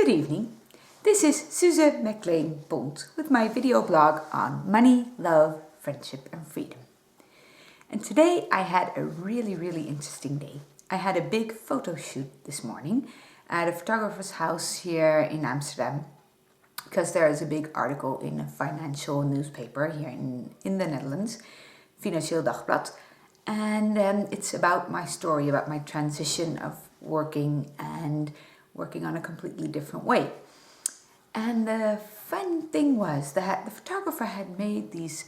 Good evening. This is Suze Maclaine Pont with my video blog on money, love, friendship and freedom. And today I had a really interesting day. I had a big photo shoot this morning at a photographer's house here in Amsterdam because there is a big article in a financial newspaper here in the Netherlands, Financieel Dagblad. And it's about my story, about my transition of working on a completely different way. And the fun thing was that the photographer had made these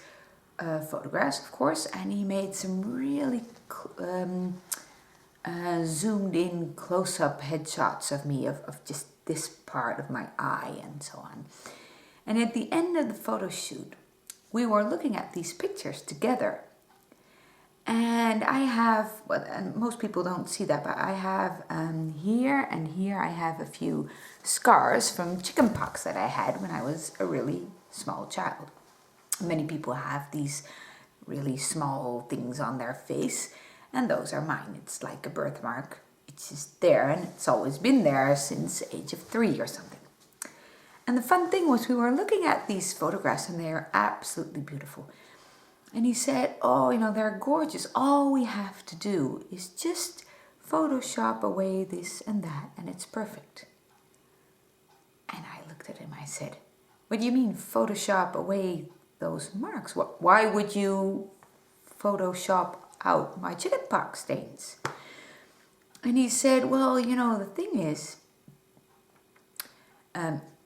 photographs, of course, and he made some really zoomed in close-up headshots of me, of just this part of my eye and so on. And at the end of the photo shoot, we were looking at these pictures together. And I have, well, and most people don't see that, but I have here and here I have a few scars from chickenpox that I had when I was a really small child. Many people have these really small things on their face, and those are mine. It's like a birthmark. It's just there, and it's always been there since the age of 3 or something. And the fun thing was we were looking at these photographs, and they are absolutely beautiful. And he said, they're gorgeous. All we have to do is just Photoshop away this and that, and it's perfect. And I looked at him, I said, what do you mean Photoshop away those marks? Why would you Photoshop out my chickenpox stains? And he said, well, the thing is,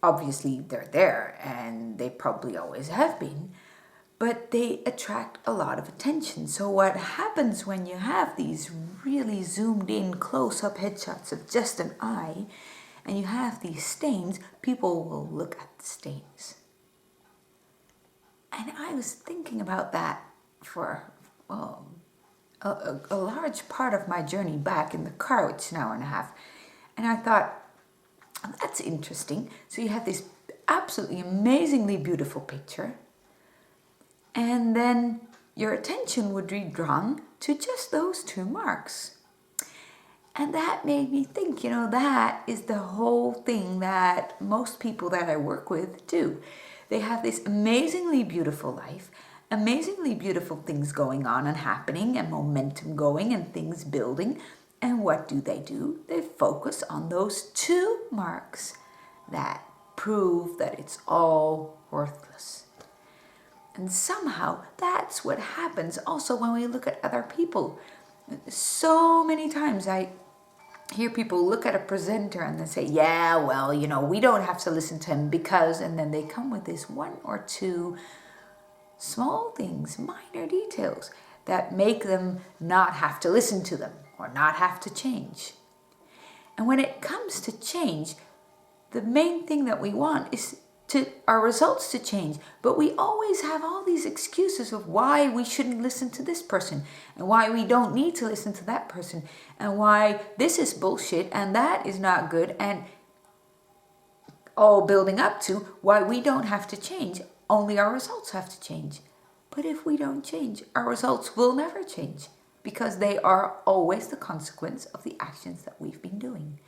obviously they're there, and they probably always have been, but they attract a lot of attention. So what happens when you have these really zoomed in close-up headshots of just an eye and you have these stains, people will look at the stains. And I was thinking about that for, a large part of my journey back in the car, which is an hour and a half. And I thought, that's interesting. So you have this absolutely amazingly beautiful picture, and then your attention would be drawn to just those 2 marks. And that made me think, that is the whole thing that most people that I work with do. They have this amazingly beautiful life, amazingly beautiful things going on and happening, and momentum going and things building. And what do? They focus on those 2 marks that prove that it's all worthless. And somehow that's what happens also when we look at other people. So many times I hear people look at a presenter and they say, yeah, well, we don't have to listen to him because, and then they come with this 1 or 2 small things, minor details that make them not have to listen to them or not have to change. And when it comes to change, the main thing that we want is our results to change, but we always have all these excuses of why we shouldn't listen to this person, and why we don't need to listen to that person, and why this is bullshit and that is not good, and all building up to why we don't have to change, only our results have to change. But if we don't change, our results will never change, because they are always the consequence of the actions that we've been doing.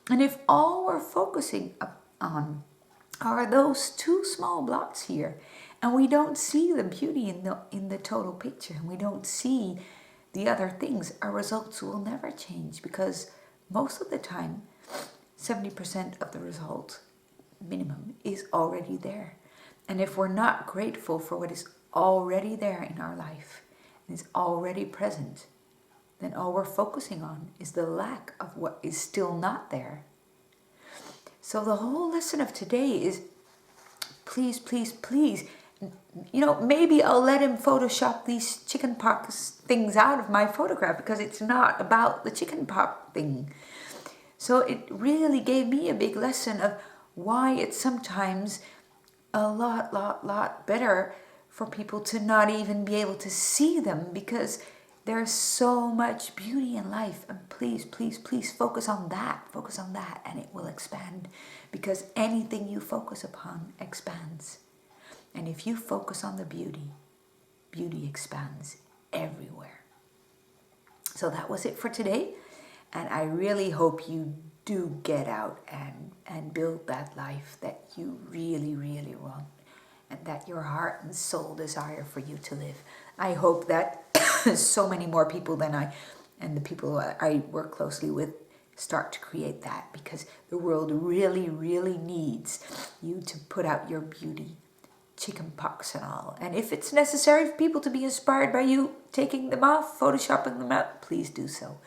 And if all we're focusing on are those 2 small blocks here, and we don't see the beauty in the total picture, and we don't see the other things, our results will never change, because most of the time 70% of the result minimum is already there. And if we're not grateful for what is already there in our life and is already present, then all we're focusing on is the lack of what is still not there. So the whole lesson of today is, please, maybe I'll let him Photoshop these chickenpox things out of my photograph, because it's not about the chickenpox thing. So it really gave me a big lesson of why it's sometimes a lot better for people to not even be able to see them, because there's so much beauty in life. And please focus on that, and it will expand, because anything you focus upon expands. And if you focus on the beauty expands everywhere. So that was it for today, and I really hope you do get out and build that life that you really, really want, and that your heart and soul desire for you to live. I hope that so many more people than I, and the people I work closely with, start to create that, because the world really, really needs you to put out your beauty, chickenpox and all. And if it's necessary for people to be inspired by you taking them off, photoshopping them out, please do so.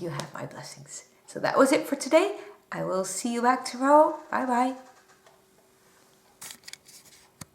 You have my blessings. So that was it for today. I will see you back tomorrow. Bye bye.